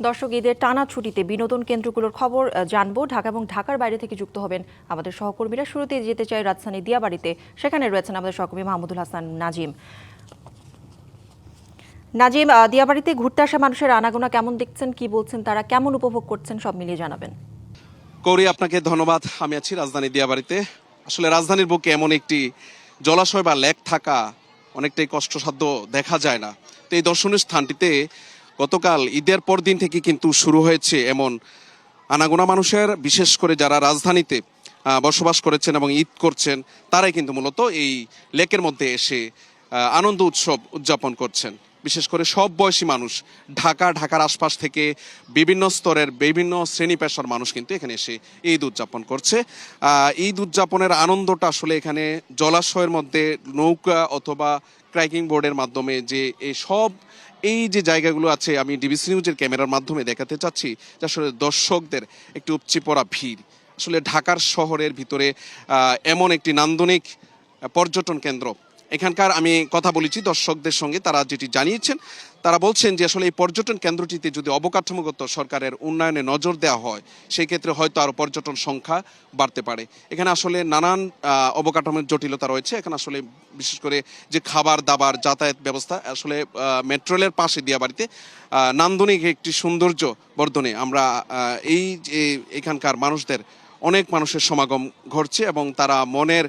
দর্শক, ঈদের টানা ছুটিতে বিনোদন কেন্দ্রগুলোর খবর জানবো। ঢাকা এবং ঢাকার বাইরে থেকে যুক্ত হবেন আমাদের সহকর্মীরা। শুরুতে যেতে চাই রাজধানী দিয়াবাড়িতে। সেখানে রয়েছেন আমাদের সহকর্মী মাহমুদুল হাসান নাজিম। নাজিম, দিয়াবাড়িতে ঘুরতে আসা মানুষের আনাগোনা কেমন দেখছেন, কি বলছেন তারা, কেমন উপভোগ করছেন, সব মিলিয়ে জানাবেন। কৌরি, আপনাকে ধন্যবাদ। আমি আছি রাজধানী দিয়াবাড়িতে। আসলে রাজধানীর বুকে এমন একটি জলাশয় বা লেক থাকা অনেকটাই কষ্টসাধ্য, দেখা যায় না। তো এই দর্শনীয় স্থানটিতে গতকাল ঈদের পর দিন থেকে কিন্তু শুরু হয়েছে এমন আনাগোনা মানুষের, বিশেষ করে যারা রাজধানীতে বসবাস করেছেন এবং ঈদ করছেন, তারাই কিন্তু মূলত এই লেকের মধ্যে এসে আনন্দ উৎসব উদযাপন করছেন। বিশেষ করে সব বয়সী মানুষ, ঢাকার আশপাশ থেকে বিভিন্ন স্তরের বিভিন্ন শ্রেণী পেশার মানুষ কিন্তু এখানে এসে ঈদ উদযাপন করছে। ঈদ উদযাপনের আনন্দটা আসলে এখানে জলাশয়ের মধ্যে নৌকা অথবা ট্রেকিং বোর্ডের মাধ্যমে যে এই যে জায়গাগুলো আছে, আমি ডিবিসি নিউজের ক্যামেরার মাধ্যমে দেখাতে চাচ্ছি যে আসলে দর্শকদের একটি উপচে পড়া ভিড়। আসলে ঢাকার শহরের ভিতরে এমন একটি নান্দনিক পর্যটন কেন্দ্র। এখানকার আমি কথা বলেছি দর্শকদের সঙ্গে, তারা যেটি জানিয়েছেন, তারা বলছেন যে আসলে এই পর্যটন কেন্দ্রটিতে যদি অবকাঠামোগত সরকারের উন্নয়নে নজর দেওয়া হয়, সেই ক্ষেত্রে হয়তো আরও পর্যটন সংখ্যা বাড়তে পারে। এখানে আসলে নানান অবকাঠামোর জটিলতা রয়েছে। এখানে আসলে বিশেষ করে যে খাবার দাবার, যাতায়াত ব্যবস্থা, আসলে মেট্রো রেলের পাশে দিয়াবাড়িতে নান্দনিক একটি সৌন্দর্য বর্ধনে আমরা এই যে এখানকার মানুষদের, অনেক মানুষের সমাগম ঘটছে এবং তারা মনের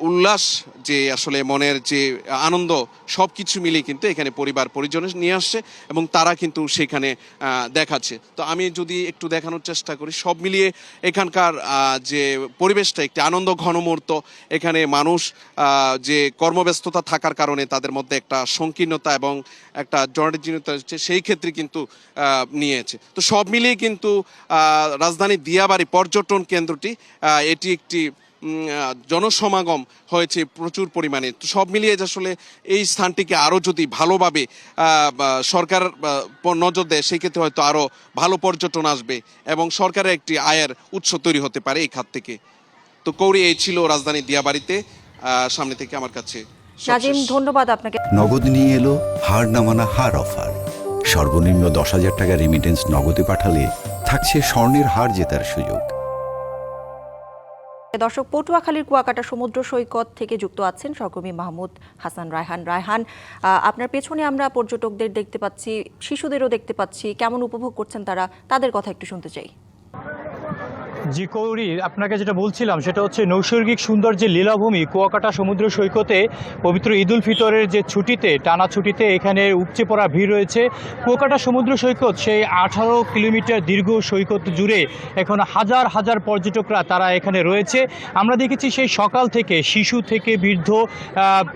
উল্লাস, যে আসলে মনের যে আনন্দ, সব কিছু মিলিয়ে কিন্তু এখানে পরিবার পরিজন নিয়ে আসছে এবং তারা কিন্তু সেখানে দেখাচ্ছে। তো আমি যদি একটু দেখানোর চেষ্টা করি, সব মিলিয়ে এখানকার যে পরিবেশটা একটি আনন্দ ঘন মুহূর্ত। এখানে মানুষ যে কর্মব্যস্ততা থাকার কারণে তাদের মধ্যে একটা সংকীর্ণতা এবং একটা জরাজীর্ণতা হচ্ছে, সেই ক্ষেত্রে কিন্তু নিয়েছে। তো সব মিলিয়ে কিন্তু রাজধানী দিয়াবাড়ি পর্যটন কেন্দ্রটি এটি একটি জনসমাগম হয়েছে প্রচুর পরিমাণে। তো সব মিলিয়ে আসলে এই স্থানটিকে আরও যদি ভালোভাবে সরকার নজর দেয়, সেই ক্ষেত্রে হয়তো আরও ভালো পর্যটন আসবে এবং সরকারের একটি আয়ের উৎস তৈরি হতে পারে এই খাত থেকে। তো কৌরি, এই ছিল রাজধানী দিয়াবাড়িতে। সামনে থেকে আমার কাছে নাজিম, ধন্যবাদ আপনাকে। নগদ নিয়ে এলো হার না মানা হার অফার। সর্বনিম্ন 10,000 টাকা রেমিটেন্স নগদে পাঠালে থাকছে স্বর্ণের হার জেতার সুযোগ। দর্শক, পটুয়াখালীর কুয়াকাটা সমুদ্র সৈকত থেকে যুক্ত আছেন সহকর্মী মাহমুদ হাসান রায়হান। আপনার পেছনে আমরা পর্যটকদের দেখতে পাচ্ছি, শিশুদেরও দেখতে পাচ্ছি। কেমন উপভোগ করছেন তারা, তাদের কথা একটু শুনতে চাই। জি কৌরি, আপনাকে যেটা বলছিলাম সেটা হচ্ছে নৈসর্গিক সৌন্দর্যের লীলাভূমি কুয়াকাটা সমুদ্র সৈকতে পবিত্র ঈদ উল ফিতরের যে ছুটিতে, টানা ছুটিতে এখানে উপচে পড়া ভিড় রয়েছে। কুয়াকাটা সমুদ্র সৈকত সেই 18 কিলোমিটার দীর্ঘ সৈকত জুড়ে এখন হাজার হাজার পর্যটকরা তারা এখানে রয়েছে। আমরা দেখেছি সেই সকাল থেকে শিশু থেকে বৃদ্ধ,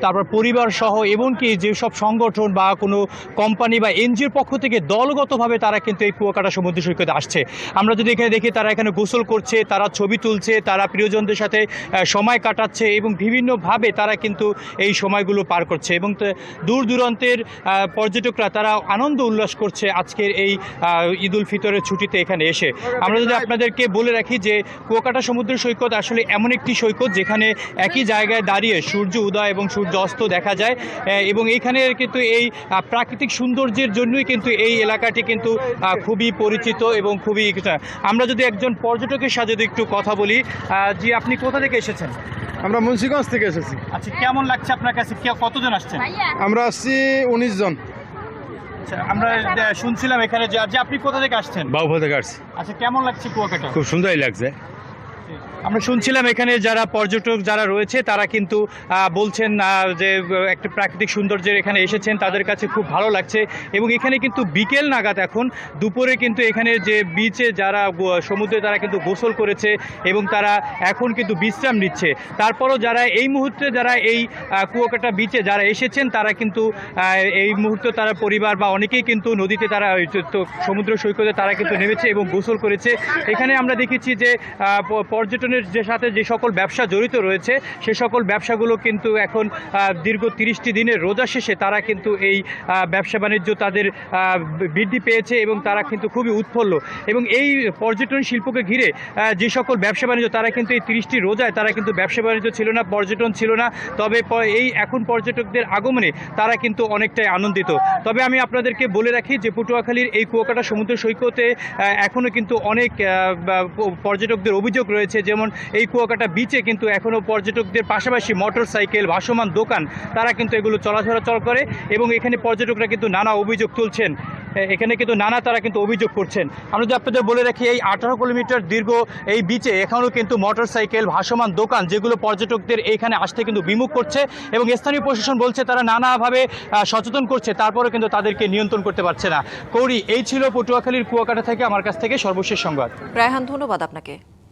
তারপর পরিবার সহ এমনকি যেসব সংগঠন বা কোনো কোম্পানি বা এনজিওর পক্ষ থেকে দলগতভাবে তারা কিন্তু এই কুয়াকাটা সমুদ্র সৈকতে আসছে। আমরা যদি এখানে দেখি, তারা এখানে গোসল করছে, তারা ছবি তুলছে, তারা প্রিয়জনদের সাথে সময় কাটাচ্ছে এবং বিভিন্নভাবে তারা কিন্তু এই সময়গুলো পার করছে এবং দূর দূরান্তের পর্যটকরা তারা আনন্দ উল্লাস করছে আজকের এই ঈদ উল ফিতরের ছুটিতে এখানে এসে। আমরা যদি আপনাদেরকে বলে রাখি যে কুয়াকাটা সমুদ্র সৈকত আসলে এমন একটি সৈকত যেখানে একই জায়গায় দাঁড়িয়ে সূর্য উদয় এবং সূর্য অস্ত দেখা যায় এবং এইখানে কিন্তু এই প্রাকৃতিক সৌন্দর্যের জন্যই কিন্তু এই এলাকাটি কিন্তু খুবই পরিচিত এবং খুবই। আমরা যদি একজন পর্যটকের সাথে যদি একটু কথা বলি, জি আপনি কোথা থেকে এসেছেন? আমরা মুন্সিগঞ্জ থেকে এসেছি। আচ্ছা, কেমন লাগছে আপনার কাছে? কতজন আসছেন? আমরা আসছি 19 জন। আচ্ছা, আমরা শুনছিলাম এখানে যে আপনি কোথা থেকে আসছেন? বাউফল থেকে আসছি। আচ্ছা, কেমন লাগছে কুয়াকাটা? খুব সুন্দরই লাগছে। আমরা শুনছিলাম এখানে যারা পর্যটক যারা রয়েছে তারা কিন্তু বলছেন যে একটা প্রাকৃতিক সৌন্দর্যের এখানে এসেছেন, তাদের কাছে খুব ভালো লাগছে এবং এখানে কিন্তু বিকেল নাগাদ এখন দুপুরে কিন্তু এখানে যে বিচে যারা সমুদ্রে তারা কিন্তু গোসল করেছে এবং তারা এখন কিন্তু বিশ্রাম নিচ্ছে। তারপরও যারা এই মুহূর্তে যারা এই কুয়াকাটা বিচে যারা এসেছেন তারা কিন্তু এই মুহূর্তে তারা পরিবার বা অনেকেই কিন্তু নদীতে তারা সমুদ্র সৈকতে তারা কিন্তু নেমেছে এবং গোসল করেছে। এখানে আমরা দেখেছি যে পর্যটন পর্যটনের যে সাথে যে সকল ব্যবসা জড়িত রয়েছে সে সকল ব্যবসাগুলো কিন্তু এখন দীর্ঘ 30টি দিনের রোজা শেষে তারা কিন্তু এই ব্যবসা বাণিজ্য তাদের বৃদ্ধি পেয়েছে এবং তারা কিন্তু খুবই উৎফুল্ল। এবং এই পর্যটন শিল্পকে ঘিরে যে সকল ব্যবসা বাণিজ্য তারা কিন্তু এই 30টি রোজায় তারা কিন্তু ব্যবসা বাণিজ্য ছিল না, পর্যটন ছিল না, তবে এই এখন পর্যটকদের আগমনে তারা কিন্তু অনেকটাই আনন্দিত। তবে আমি আপনাদেরকে বলে রাখি যে পটুয়াখালীর এই কুয়াকাটা সমুদ্র সৈকতে এখনও কিন্তু অনেক পর্যটকদের অভিযোগ রয়েছে, যেমন এই কুয়াকাটা বিচে কিন্তু এখনও পর্যটকদের পাশাপাশি মোটর সাইকেল, ভাসমান দোকান তারা কিন্তু এগুলো চলাচল করে এবং এখানে পর্যটকরা কিন্তু নানা অভিযোগ তুলছেন, এখানে কিন্তু তারা কিন্তু অভিযোগ করছেন। আমরা যদি আপনাদের বলে রাখি এই 18 কিলোমিটার দীর্ঘ এই বিচে এখনও কিন্তু মোটর সাইকেল, ভাসমান দোকান যেগুলো পর্যটকদের এইখানে আসতে কিন্তু বিমুখ করছে এবং স্থানীয় প্রশাসন বলছে তারা নানাভাবে সচেতন করছে, তারপরেও কিন্তু তাদেরকে নিয়ন্ত্রণ করতে পারছে না। কৌরি, এই ছিল পটুয়াখালীর কুয়াকাটা থেকে আমার কাছ থেকে সর্বশেষ সংবাদ। রায়হান, ধন্যবাদ আপনাকে।